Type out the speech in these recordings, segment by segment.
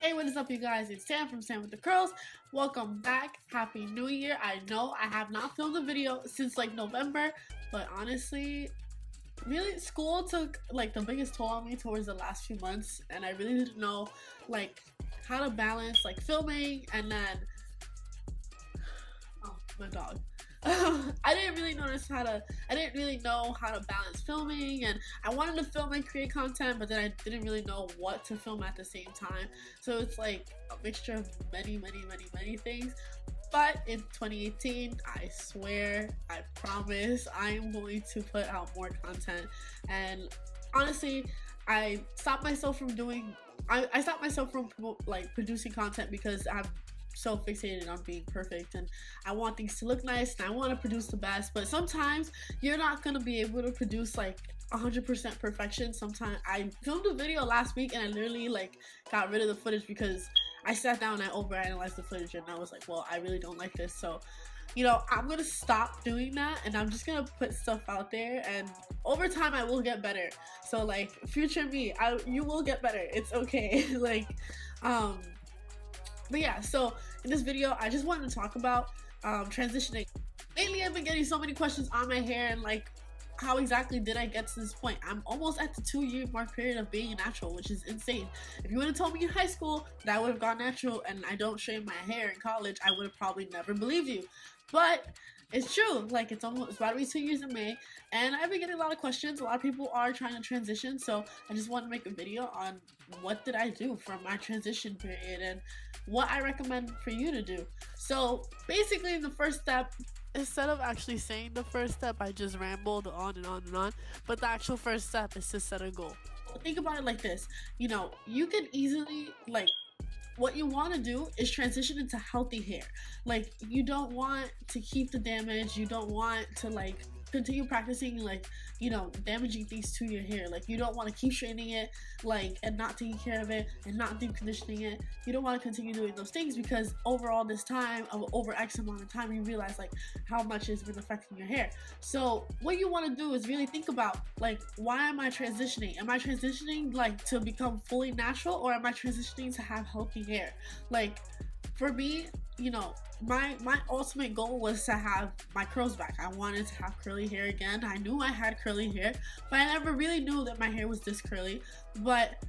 Hey, what is up, you guys? It's Sam from Sam with the Curls. Welcome back. Happy New Year. I know I have not filmed a video since like November, but honestly, really, school took like the biggest toll on me towards the last few months, and I really didn't know like how to balance like filming and then oh, my dog. I didn't really know how to balance filming, and I wanted to film and create content, but then I didn't really know what to film at the same time. So it's like a mixture of many things. But in 2018, I swear, I promise, I am going to put out more content. And honestly, I stopped myself from doing. I stopped myself from like producing content because I'm so fixated on being perfect, and I want things to look nice and I want to produce the best. But sometimes you're not gonna be able to produce like 100% perfection. Sometimes I filmed a video last week and I literally like got rid of the footage because I sat down and I overanalyzed the footage and I was like, well, I really don't like this. So I'm gonna stop doing that and I'm just gonna put stuff out there, and over time I will get better. So like future me, you will get better. It's okay. But yeah, so in this video, I just wanted to talk about transitioning. Lately, I've been getting so many questions on my hair and like, how exactly did I get to this point? I'm almost at the 2-year mark period of being natural, which is insane. If you would have told me in high school that I would have gone natural and I don't shave my hair in college, I would have probably never believed you. But it's true. Like it's about to be 2 years in May, and I've been getting a lot of questions. A lot of people are trying to transition, so I just want to make a video on what did I do for my transition period and what I recommend for you to do. So basically, the first step, instead of actually saying the first step, I just rambled on and on and on. But the actual first step is to set a goal. Think about it like this. You can easily like, what you want to do is transition into healthy hair. Like, you don't want to keep the damage. You don't want to like continue practicing like damaging things to your hair. Like, you don't want to keep straightening it like and not taking care of it and not deep conditioning it. You don't want to continue doing those things because overall this time of over X amount of time you realize like how much it's been affecting your hair. So what you want to do is really think about like, why am I transitioning? Am I transitioning like to become fully natural, or am I transitioning to have healthy hair? Like, for me, my ultimate goal was to have my curls back. I wanted to have curly hair again. I knew I had curly hair, but I never really knew that my hair was this curly. But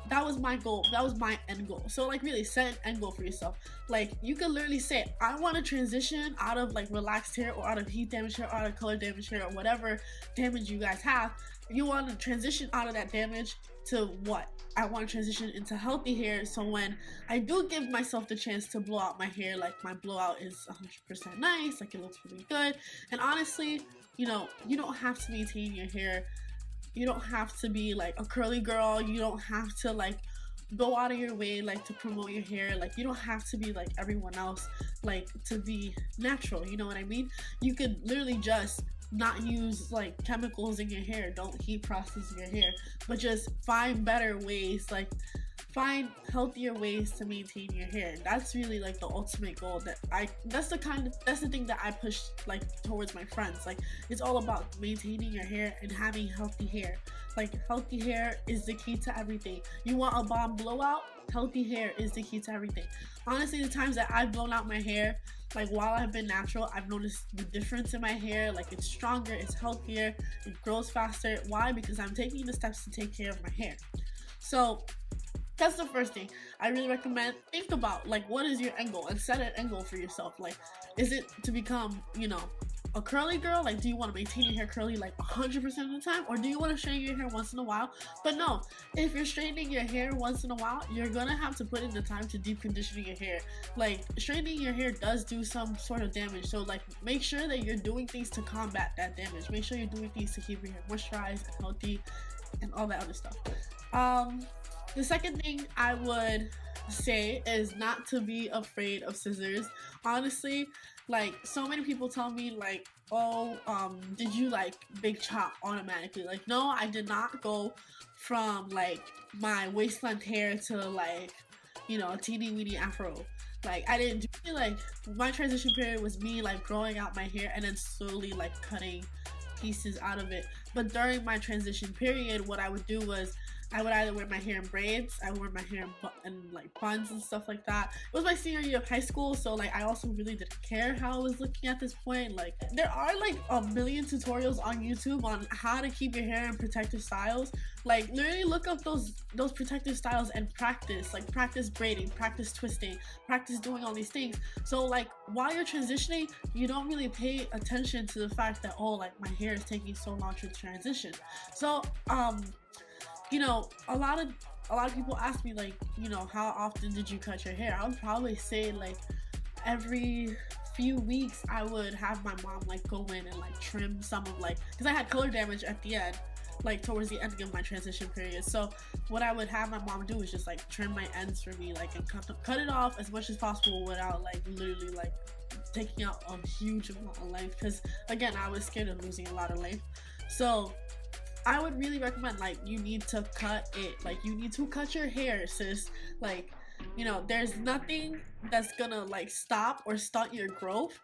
that was my goal. That was my end goal. So like, really set an end goal for yourself. Like, you can literally say, I want to transition out of like relaxed hair, or out of heat damage hair, or out of color damage hair, or whatever damage you guys have. You want to transition out of that damage to what? I want to transition into healthy hair, so when I do give myself the chance to blow out my hair, like my blowout is 100% nice, like it looks really good. And honestly, you don't have to maintain your hair. You don't have to be like a curly girl. You don't have to like go out of your way like to promote your hair. Like, you don't have to be like everyone else like to be natural. You know what I mean? You could literally just not use like chemicals in your hair. Don't heat process your hair, but just find better ways, like find healthier ways to maintain your hair. And that's really like the ultimate goal that's the thing that I push like towards my friends. Like, it's all about maintaining your hair and having healthy hair. Like, healthy hair is the key to everything. You want a bomb blowout? Healthy hair is the key to everything. Honestly, the times that I've blown out my hair, like while I've been natural, I've noticed the difference in my hair. Like, it's stronger, it's healthier, it grows faster. Why? Because I'm taking the steps to take care of my hair. So that's the first thing I really recommend. Think about like, what is your end goal, and set an end goal for yourself. Like, is it to become a curly girl? Like, do you want to maintain your hair curly like 100% of the time, or do you want to straighten your hair once in a while? But no, if you're straightening your hair once in a while, you're gonna have to put in the time to deep conditioning your hair. Like, straightening your hair does do some sort of damage, so like, make sure that you're doing things to combat that damage. Make sure you're doing things to keep your hair moisturized and healthy and all that other stuff. The second thing I would say is not to be afraid of scissors. Honestly, like, so many people tell me like, oh, did you like big chop automatically? Like, no, I did not go from like my waistline hair to like, a teeny weeny afro. Like, I didn't do like, my transition period was me like growing out my hair and then slowly like cutting pieces out of it. But during my transition period, what I would do was I would either wear my hair in braids, I would wear my hair in like buns and stuff like that. It was my senior year of high school, so like I also really didn't care how I was looking at this point. Like there are like a million tutorials on YouTube on how to keep your hair in protective styles. Like literally look up those protective styles and practice. Like practice braiding, practice twisting, practice doing all these things. So like while you're transitioning, you don't really pay attention to the fact that, oh, like my hair is taking so long to transition. So you know, a lot of people ask me like, you know, how often did you cut your hair? I would probably say like every few weeks I would have my mom like go in and like trim some of like, because I had color damage at the end, like towards the end of my transition period. So what I would have my mom do is just like trim my ends for me, like, and cut it off as much as possible without like literally like taking out a huge amount of length, because again I was scared of losing a lot of length. So I would really recommend, like, you need to cut it. Like, you need to cut your hair, sis. Like, you know, there's nothing that's gonna like stop or stunt your growth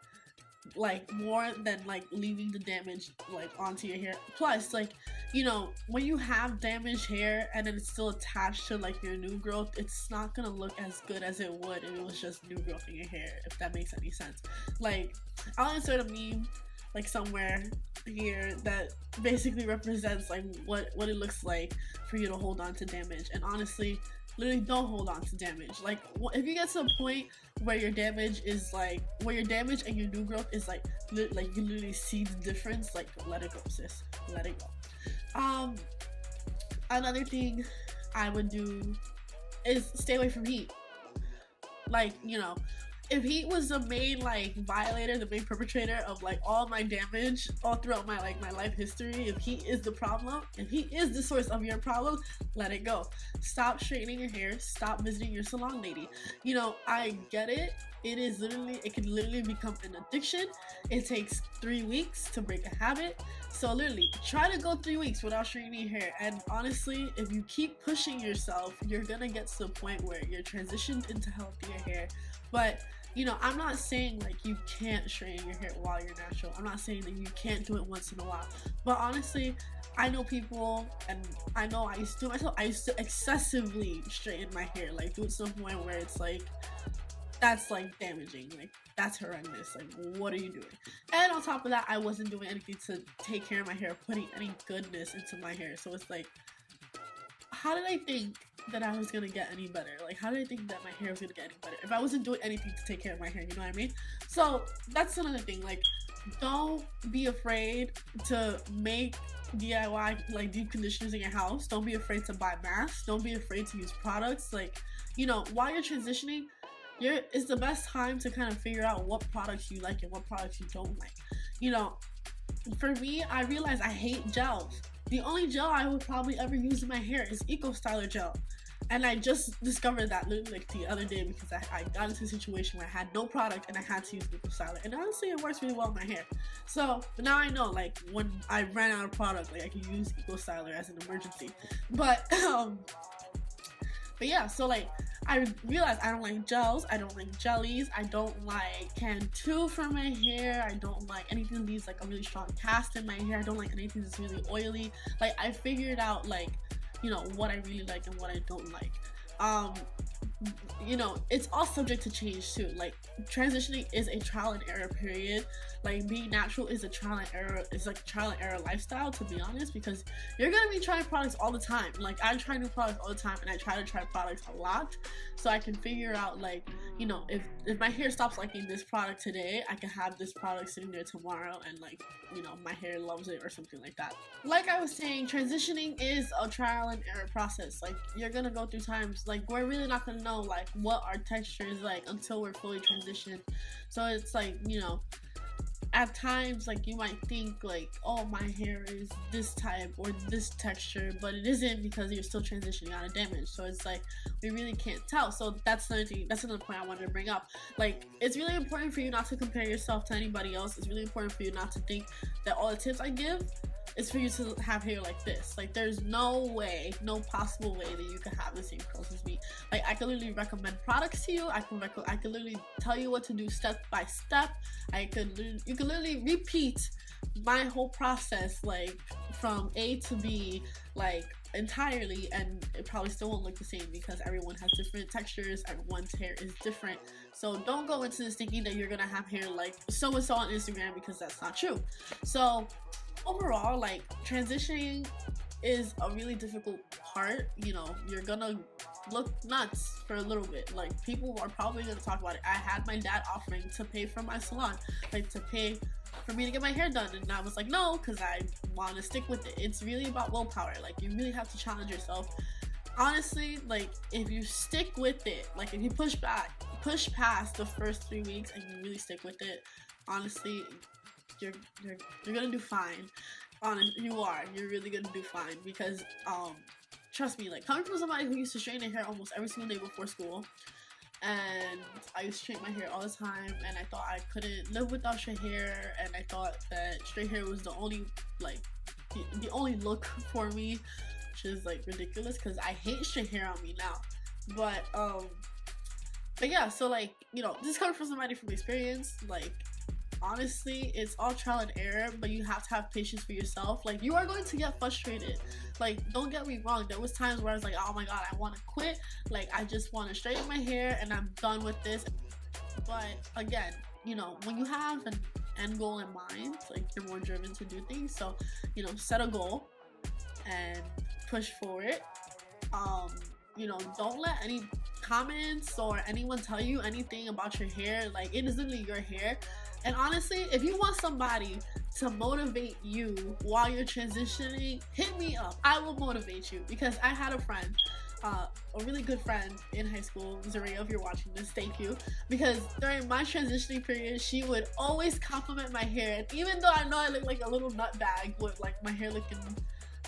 like more than like leaving the damage like onto your hair. Plus, like, you know, when you have damaged hair and then it's still attached to like your new growth, it's not gonna look as good as it would if it was just new growth in your hair, if that makes any sense. Like, I'll insert a meme like somewhere here that basically represents like what it looks like for you to hold on to damage. And honestly, literally don't hold on to damage. Like, if you get to a point where your damage is like, where your damage and your new growth is like you literally see the difference, like, let it go, sis, let it go. Another thing I would do is stay away from heat. Like, you know, if heat was the main like violator, the main perpetrator of like all my damage all throughout my like my life history, if heat is the problem, if heat is the source of your problem, let it go. Stop straightening your hair, stop visiting your salon lady. You know, I get it. It can literally become an addiction. It takes 3 weeks to break a habit. So literally try to go 3 weeks without straightening your hair. And honestly, if you keep pushing yourself, you're gonna get to the point where you're transitioned into healthier hair. But you know, I'm not saying like you can't straighten your hair while you're natural. I'm not saying that you can't do it once in a while. But honestly, I know people, and I know I used to do myself, I used to excessively straighten my hair, like do it to the point where it's like, that's like damaging, like that's horrendous, like what are you doing? And on top of that, I wasn't doing anything to take care of my hair, putting any goodness into my hair. So it's like, how did I think that I was gonna get any better? Like, how did I think that my hair was gonna get any better if I wasn't doing anything to take care of my hair? You know what I mean? So that's another thing. Like, don't be afraid to make DIY like deep conditioners in your house. Don't be afraid to buy masks. Don't be afraid to use products. Like, you know, while you're transitioning, it's the best time to kind of figure out what products you like and what products you don't like. You know, for me, I realized I hate gels. The only gel I would probably ever use in my hair is Eco Styler gel. And I just discovered that literally like the other day, because I got into a situation where I had no product and I had to use Eco Styler. And honestly, it works really well in my hair. So now I know, like, when I ran out of product, like I could use Eco Styler as an emergency. But yeah, so like I realized I don't like gels, I don't like jellies, I don't like Cantu for my hair, I don't like anything that leaves like a really strong cast in my hair, I don't like anything that's really oily. Like, I figured out, like, you know, what I really like and what I don't like. You know, it's all subject to change too. Like, transitioning is a trial and error period. Like, being natural is a trial and error. It's like a trial and error lifestyle, to be honest, because you're gonna be trying products all the time. Like, I try new products all the time, and I try to try products a lot, so I can figure out, like, you know, if my hair stops liking this product today, I can have this product sitting there tomorrow, and like, you know, my hair loves it or something like that. Like I was saying, transitioning is a trial and error process. Like, you're gonna go through times, like, we're really not gonna know like what our texture is like until we're fully transitioned. So it's like, you know, at times, like, you might think like, oh, my hair is this type or this texture, but it isn't, because you're still transitioning out of damage. So it's like, we really can't tell. So that's another thing, that's another point I wanted to bring up. Like, it's really important for you not to compare yourself to anybody else. It's really important for you not to think that all the tips I give is for you to have hair like this. Like, there's no way, no possible way that you can have the same curls as me. Like, I can literally recommend products to you. I can literally tell you what to do step by step. You can literally repeat my whole process, like from A to B, like entirely, and it probably still won't look the same because everyone has different textures, everyone's hair is different. So don't go into this thinking that you're gonna have hair like so and so on Instagram, because that's not true. So overall, like, transitioning is a really difficult part. You know, you're gonna look nuts for a little bit. Like, people are probably gonna talk about it. I had my dad offering to pay for my salon, like to pay for me to get my hair done, and I was like, no, because I want to stick with it. It's really about willpower. Like, you really have to challenge yourself. Honestly, like, if you stick with it, like if you push past the first 3 weeks and you really stick with it, honestly, you're gonna do fine. You're really gonna do fine, because trust me, like, coming from somebody who used to straighten their hair almost every single day before school, and I used to straighten my hair all the time, and I thought I couldn't live without straight hair, and I thought that straight hair was the only, like, the only look for me, which is like ridiculous because I hate straight hair on me now. But yeah, so, like, you know, this is coming from somebody from experience. Like, honestly, it's all trial and error, but you have to have patience for yourself. Like, you are going to get frustrated. Like, don't get me wrong, there was times where I was like, oh my god, I want to quit. Like, I just want to straighten my hair and I'm done with this. But again, you know, when you have an end goal in mind, like, you're more driven to do things. So, you know, set a goal and push for it. You know, don't let any comments or anyone tell you anything about your hair. Like, it is literally your hair. And honestly, if you want somebody to motivate you while you're transitioning, hit me up. I will motivate you, because I had a friend, a really good friend in high school, Zaria, if you're watching this, thank you. Because during my transitioning period, she would always compliment my hair. And even though I know I look like a little nutbag with, like, my hair looking,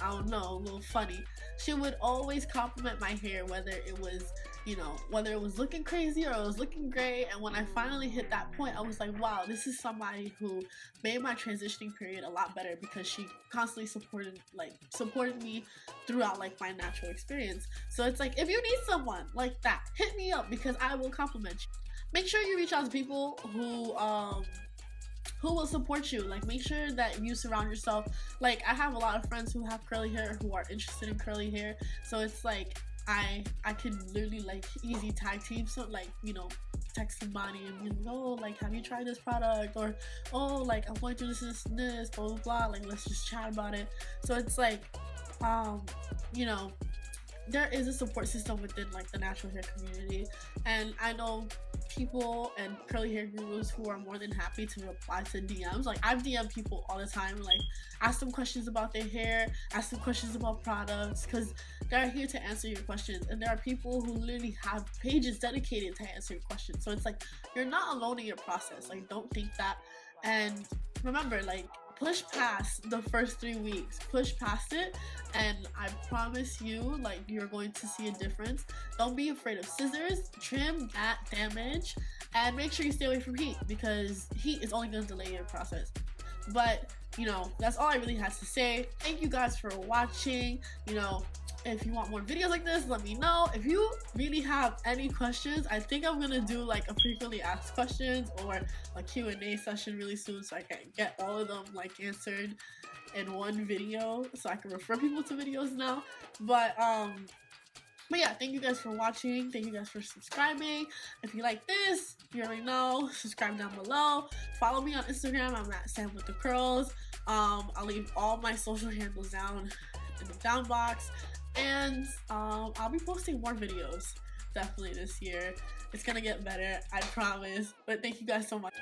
I don't know, a little funny, she would always compliment my hair, whether it was, you know, whether it was looking crazy or it was looking great. And when I finally hit that point, I was like, wow, this is somebody who made my transitioning period a lot better, because she constantly supported me throughout, like, my natural experience. So it's like, if you need someone like that, hit me up, because I will compliment you. Make sure you reach out to people who will support you. Like, make sure that you surround yourself. Like, I have a lot of friends who have curly hair, who are interested in curly hair, so it's like I could literally, like, easy tag team. So, like, you know, text somebody and be like, oh, like, have you tried this product? Or, oh, like, I'm going through this, blah blah blah, like, let's just chat about it. So it's like, you know, there is a support system within, like, the natural hair community, and I know people and curly hair gurus who are more than happy to reply to DMs. Like, I've DM'd people all the time, like, ask them questions about their hair, ask them questions about products, because they're here to answer your questions. And there are people who literally have pages dedicated to answering questions. So it's like, you're not alone in your process. Like, don't think that. And remember, like, push past the first 3 weeks, push past it, and I promise you, like, you're going to see a difference. Don't be afraid of scissors, trim that damage, and make sure you stay away from heat, because heat is only going to delay your process. But, you know, that's all I really had to say. Thank you guys for watching. You know, if you want more videos like this, let me know. If you really have any questions, I think I'm gonna do, like, a frequently asked questions or a Q&A session really soon, so I can get all of them, like, answered in one video, so I can refer people to videos now. But yeah, thank you guys for watching. Thank you guys for subscribing. If you like this, you already know, subscribe down below. Follow me on Instagram. I'm at Sam with the Curls. I'll leave all my social handles down in the down box. And I'll be posting more videos definitely this year. It's gonna get better, I promise. But thank you guys so much.